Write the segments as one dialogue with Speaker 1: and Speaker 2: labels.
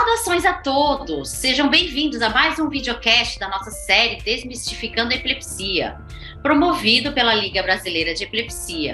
Speaker 1: Saudações a todos! Sejam bem-vindos a mais um videocast da nossa série Desmistificando a Epilepsia, promovido pela Liga Brasileira de Epilepsia.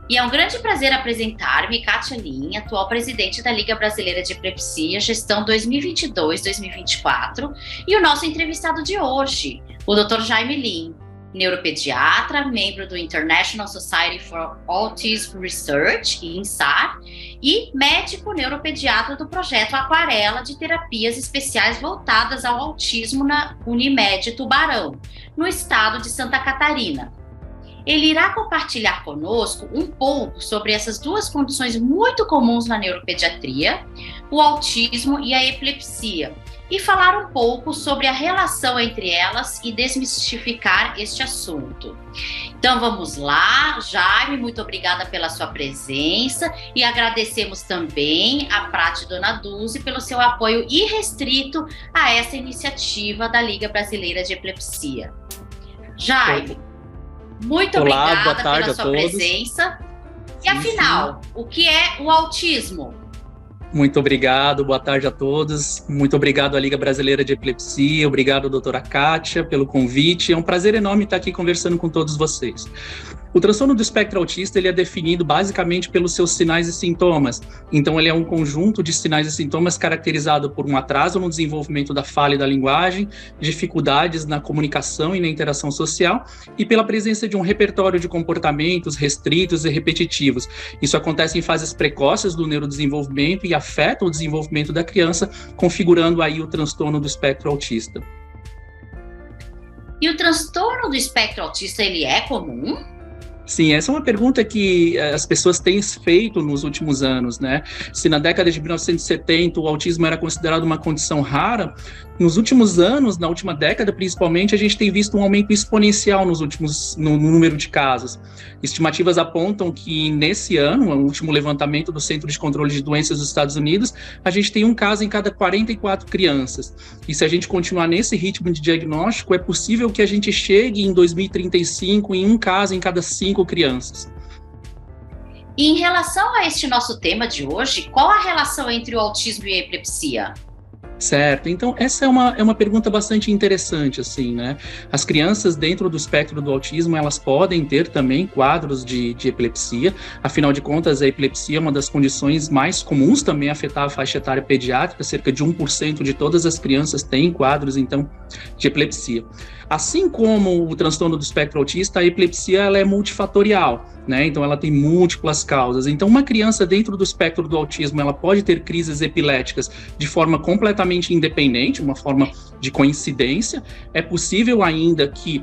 Speaker 1: E é um grande prazer apresentar-me, Kátia Lin, atual presidente da Liga Brasileira de Epilepsia, gestão 2022-2024, e o nosso entrevistado de hoje, o Dr. Jaime Lin, neuropediatra, membro do International Society for Autism Research, INSAR, e médico neuropediatra do projeto Aquarela de terapias especiais voltadas ao autismo na Unimed Tubarão, no estado de Santa Catarina. Ele irá compartilhar conosco um pouco sobre essas duas condições muito comuns na neuropediatria, o autismo e a epilepsia, e falar um pouco sobre a relação entre elas e desmistificar este assunto. Então vamos lá, Jaime, muito obrigada pela sua presença e agradecemos também a Prate Donaduzzi pelo seu apoio irrestrito a essa iniciativa da Liga Brasileira de Epilepsia. Jaime, muito obrigada pela sua presença. E afinal, o que é o autismo?
Speaker 2: Muito obrigado, boa tarde a todos. Muito obrigado à Liga Brasileira de Epilepsia, obrigado, doutora Kátia, pelo convite. É um prazer enorme estar aqui conversando com todos vocês. O transtorno do espectro autista ele é definido basicamente pelos seus sinais e sintomas. Então, ele é um conjunto de sinais e sintomas caracterizado por um atraso no desenvolvimento da fala e da linguagem, dificuldades na comunicação e na interação social, e pela presença de um repertório de comportamentos restritos e repetitivos. Isso acontece em fases precoces do neurodesenvolvimento e afeta o desenvolvimento da criança, configurando aí o transtorno do espectro autista.
Speaker 1: E o transtorno do espectro autista, ele é comum?
Speaker 2: Sim, essa é uma pergunta que as pessoas têm feito nos últimos anos, né? Se na década de 1970 o autismo era considerado uma condição rara, nos últimos anos, na última década principalmente, a gente tem visto um aumento exponencial no número de casos. Estimativas apontam que nesse ano, o último levantamento do Centro de Controle de Doenças dos Estados Unidos, a gente tem um caso em cada 44 crianças. E se a gente continuar nesse ritmo de diagnóstico, é possível que a gente chegue em 2035 em um caso em cada 5 crianças.
Speaker 1: E em relação a este nosso tema de hoje, qual a relação entre o autismo e a epilepsia?
Speaker 2: Certo, então essa é uma pergunta bastante interessante, assim, né? As crianças dentro do espectro do autismo, elas podem ter também quadros de epilepsia, afinal de contas a epilepsia é uma das condições mais comuns também a afetar a faixa etária pediátrica, cerca de 1% de todas as crianças têm quadros, então, de epilepsia. Assim como o transtorno do espectro autista, a epilepsia ela é multifatorial, né? Então ela tem múltiplas causas. Então uma criança dentro do espectro do autismo, ela pode ter crises epiléticas de forma completamente independente, uma forma de coincidência. É possível ainda que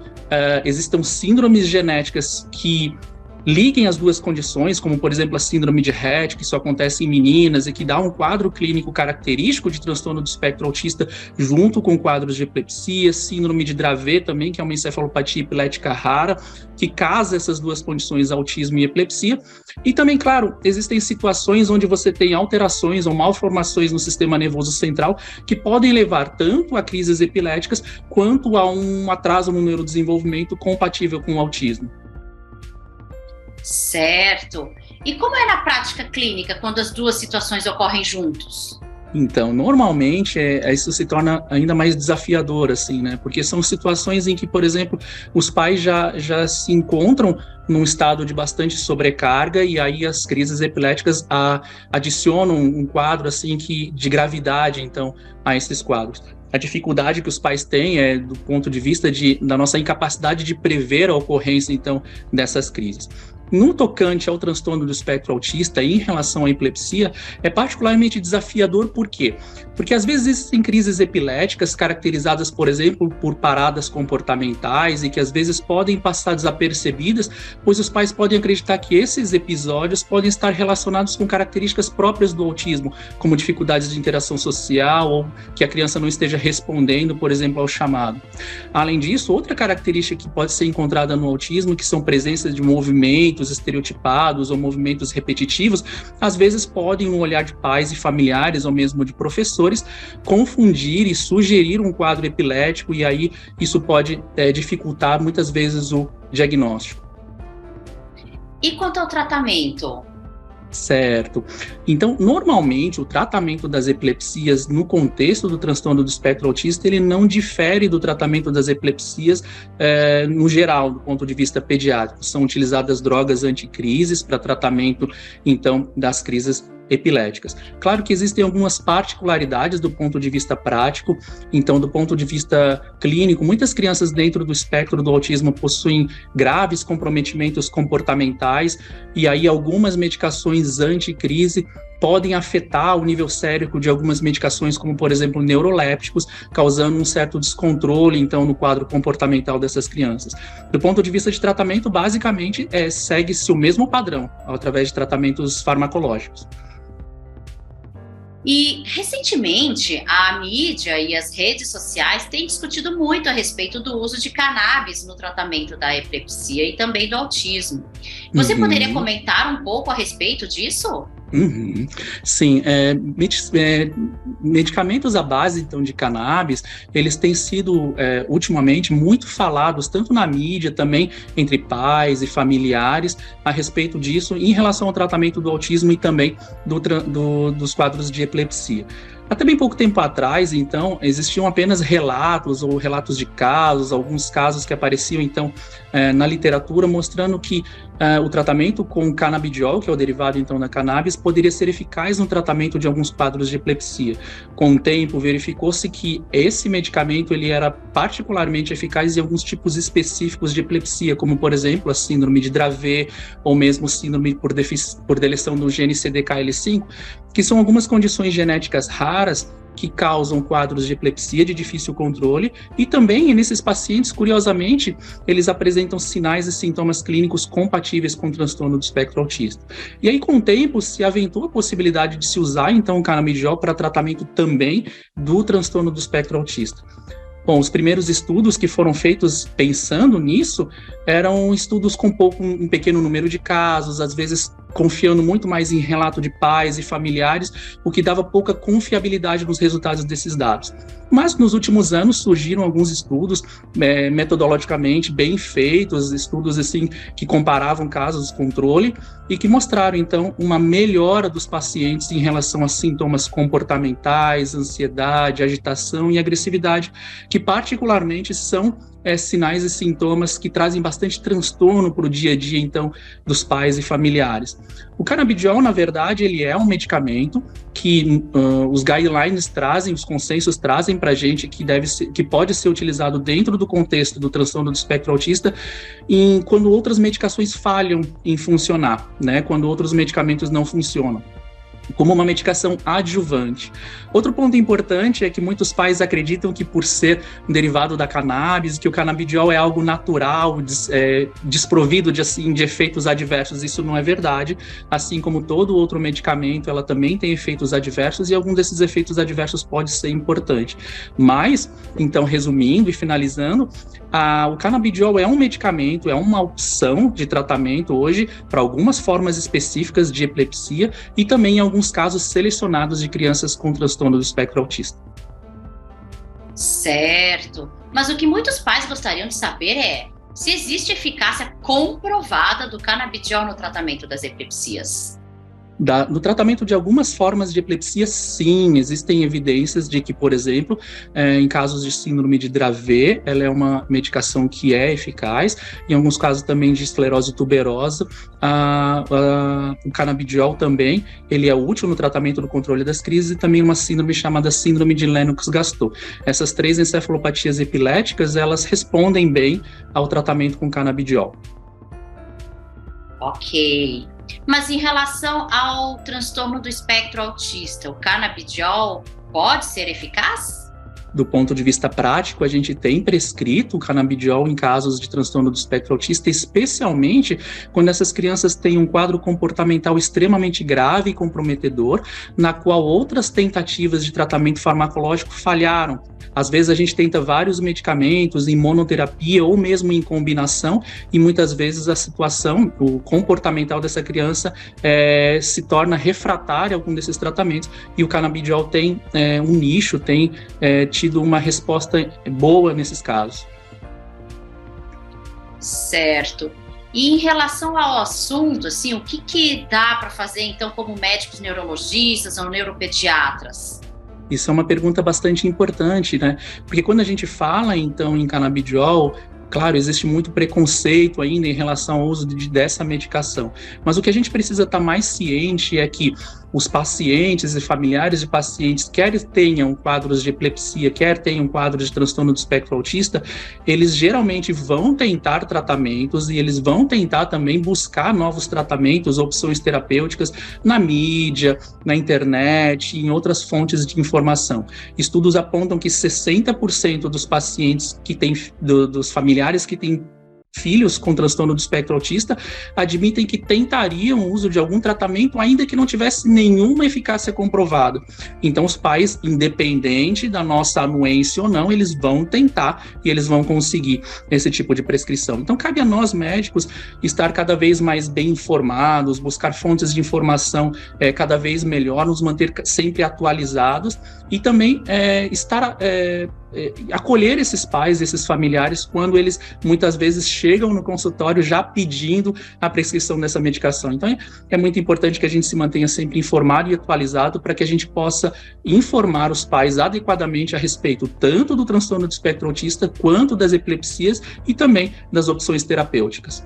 Speaker 2: existam síndromes genéticas que liguem as duas condições, como por exemplo a síndrome de Rett, que só acontece em meninas e que dá um quadro clínico característico de transtorno do espectro autista junto com quadros de epilepsia, síndrome de Dravet também, que é uma encefalopatia epilética rara, que casa essas duas condições, autismo e epilepsia. E também, claro, existem situações onde você tem alterações ou malformações no sistema nervoso central que podem levar tanto a crises epiléticas quanto a um atraso no neurodesenvolvimento compatível com o autismo.
Speaker 1: Certo. E como é na prática clínica quando as duas situações ocorrem juntos?
Speaker 2: Então, normalmente, isso se torna ainda mais desafiador, assim, né? Porque são situações em que, por exemplo, os pais já se encontram num estado de bastante sobrecarga e aí as crises epiléticas adicionam um quadro, assim, de gravidade, então, a esses quadros. A dificuldade que os pais têm é do ponto de vista da nossa incapacidade de prever a ocorrência, então, dessas crises. No tocante ao transtorno do espectro autista e em relação à epilepsia, é particularmente desafiador, por quê? Porque às vezes existem crises epiléticas caracterizadas, por exemplo, por paradas comportamentais e que às vezes podem passar desapercebidas, pois os pais podem acreditar que esses episódios podem estar relacionados com características próprias do autismo, como dificuldades de interação social ou que a criança não esteja respondendo, por exemplo, ao chamado. Além disso, outra característica que pode ser encontrada no autismo, que são presenças de movimentos estereotipados ou movimentos repetitivos, às vezes podem, no olhar de pais e familiares ou mesmo de professores, confundir e sugerir um quadro epilético e aí isso pode dificultar muitas vezes o diagnóstico.
Speaker 1: E quanto ao tratamento?
Speaker 2: Certo. Então, normalmente, o tratamento das epilepsias no contexto do transtorno do espectro autista, ele não difere do tratamento das epilepsias no geral, do ponto de vista pediátrico. São utilizadas drogas anticrises para tratamento, então, das crises epiléticas. Claro que existem algumas particularidades do ponto de vista prático, então, do ponto de vista clínico, muitas crianças dentro do espectro do autismo possuem graves comprometimentos comportamentais, e aí algumas medicações anticrise podem afetar o nível sérico de algumas medicações, como, por exemplo, neurolépticos, causando um certo descontrole, então, no quadro comportamental dessas crianças. Do ponto de vista de tratamento, basicamente, segue-se o mesmo padrão, através de tratamentos farmacológicos.
Speaker 1: E, recentemente, a mídia e as redes sociais têm discutido muito a respeito do uso de cannabis no tratamento da epilepsia e também do autismo. Você poderia comentar um pouco a respeito disso?
Speaker 2: Sim, medicamentos à base, então, de cannabis, eles têm sido, ultimamente, muito falados, tanto na mídia, também entre pais e familiares, a respeito disso, em relação ao tratamento do autismo e também dos quadros de epilepsia. Até bem pouco tempo atrás, então, existiam apenas relatos ou relatos de casos, alguns casos que apareciam, então, na literatura, mostrando que o tratamento com canabidiol, que é o derivado, então, da cannabis, poderia ser eficaz no tratamento de alguns quadros de epilepsia. Com o tempo, verificou-se que esse medicamento ele era particularmente eficaz em alguns tipos específicos de epilepsia, como, por exemplo, a síndrome de Dravet, ou mesmo síndrome por deleção do gene CDKL5, que são algumas condições genéticas raras que causam quadros de epilepsia de difícil controle, e também nesses pacientes, curiosamente, eles apresentam sinais e sintomas clínicos compatíveis com o transtorno do espectro autista. E aí, com o tempo, se aventou a possibilidade de se usar, então, o canabidiol para tratamento também do transtorno do espectro autista. Bom, os primeiros estudos que foram feitos pensando nisso eram estudos com um pequeno número de casos, às vezes confiando muito mais em relato de pais e familiares, o que dava pouca confiabilidade nos resultados desses dados. Mas nos últimos anos surgiram alguns estudos metodologicamente bem feitos, estudos assim que comparavam casos de controle e que mostraram então uma melhora dos pacientes em relação a sintomas comportamentais, ansiedade, agitação e agressividade, que particularmente são sinais e sintomas que trazem bastante transtorno para o dia a dia, então, dos pais e familiares. O canabidiol, na verdade, ele é um medicamento que os guidelines trazem, os consensos trazem para a gente que pode ser utilizado dentro do contexto do transtorno do espectro autista quando outras medicações falham em funcionar, né? Quando outros medicamentos não funcionam, como uma medicação adjuvante. Outro ponto importante é que muitos pais acreditam que, por ser um derivado da cannabis, que o canabidiol é algo natural, desprovido de efeitos adversos. Isso não é verdade. Assim como todo outro medicamento, ela também tem efeitos adversos, e algum desses efeitos adversos pode ser importante. Mas, então, resumindo e finalizando, o canabidiol é um medicamento, é uma opção de tratamento hoje para algumas formas específicas de epilepsia e também em alguns casos selecionados de crianças com transtorno do espectro autista.
Speaker 1: Certo. Mas o que muitos pais gostariam de saber é se existe eficácia comprovada do canabidiol no tratamento das epilepsias.
Speaker 2: No tratamento de algumas formas de epilepsia, sim, existem evidências de que, por exemplo, em casos de síndrome de Dravet, ela é uma medicação que é eficaz. Em alguns casos também de esclerose tuberosa, o canabidiol também, ele é útil no tratamento do controle das crises, e também uma síndrome chamada síndrome de Lennox-Gastaut. Essas 3 encefalopatias epiléticas, elas respondem bem ao tratamento com canabidiol.
Speaker 1: Ok. Mas em relação ao transtorno do espectro autista, o canabidiol pode ser eficaz?
Speaker 2: Do ponto de vista prático, a gente tem prescrito o canabidiol em casos de transtorno do espectro autista, especialmente quando essas crianças têm um quadro comportamental extremamente grave e comprometedor, na qual outras tentativas de tratamento farmacológico falharam. Às vezes a gente tenta vários medicamentos em monoterapia ou mesmo em combinação, e muitas vezes a situação, o comportamental dessa criança se torna refratária a algum desses tratamentos, e o canabidiol tem um nicho, tem tido uma resposta boa nesses casos.
Speaker 1: Certo. E em relação ao assunto, assim, o que dá para fazer, então, como médicos neurologistas ou neuropediatras?
Speaker 2: Isso é uma pergunta bastante importante, né? Porque quando a gente fala, então, em canabidiol, claro, existe muito preconceito ainda em relação ao uso dessa medicação. Mas o que a gente precisa estar mais ciente é que os pacientes e familiares de pacientes, quer tenham quadros de epilepsia, quer tenham quadros de transtorno do espectro autista, eles geralmente vão tentar tratamentos e eles vão tentar também buscar novos tratamentos, opções terapêuticas na mídia, na internet, em outras fontes de informação. Estudos apontam que 60% dos pacientes que têm, dos familiares que têm filhos com transtorno do espectro autista admitem que tentariam o uso de algum tratamento ainda que não tivesse nenhuma eficácia comprovada. Então os pais, independente da nossa anuência ou não, eles vão tentar e eles vão conseguir esse tipo de prescrição. Então cabe a nós médicos estar cada vez mais bem informados, buscar fontes de informação cada vez melhor, nos manter sempre atualizados e também acolher esses pais, esses familiares, quando eles muitas vezes chegam no consultório já pedindo a prescrição dessa medicação. Então é muito importante que a gente se mantenha sempre informado e atualizado para que a gente possa informar os pais adequadamente a respeito tanto do transtorno do espectro autista quanto das epilepsias e também das opções terapêuticas.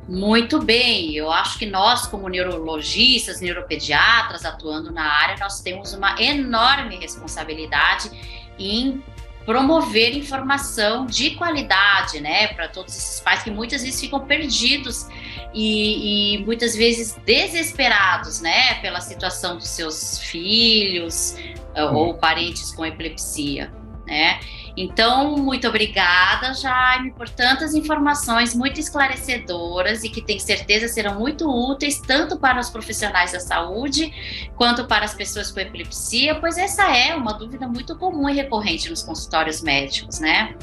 Speaker 1: Muito bem, eu acho que nós, como neurologistas, neuropediatras, atuando na área, nós temos uma enorme responsabilidade em promover informação de qualidade, né, para todos esses pais que muitas vezes ficam perdidos e muitas vezes desesperados, né, pela situação dos seus filhos ou parentes com epilepsia, né. Então, muito obrigada, Jaime, por tantas informações muito esclarecedoras e que tenho certeza serão muito úteis tanto para os profissionais da saúde quanto para as pessoas com epilepsia, pois essa é uma dúvida muito comum e recorrente nos consultórios médicos, né?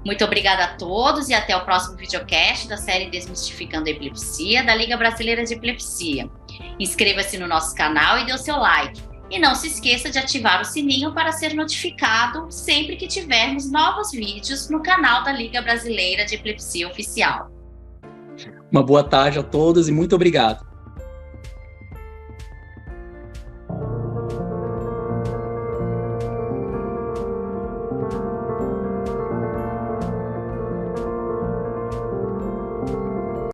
Speaker 1: Muito obrigada a todos e até o próximo videocast da série Desmistificando a Epilepsia, da Liga Brasileira de Epilepsia. Inscreva-se no nosso canal e dê o seu like. E não se esqueça de ativar o sininho para ser notificado sempre que tivermos novos vídeos no canal da Liga Brasileira de Epilepsia Oficial.
Speaker 2: Uma boa tarde a todos e muito obrigado.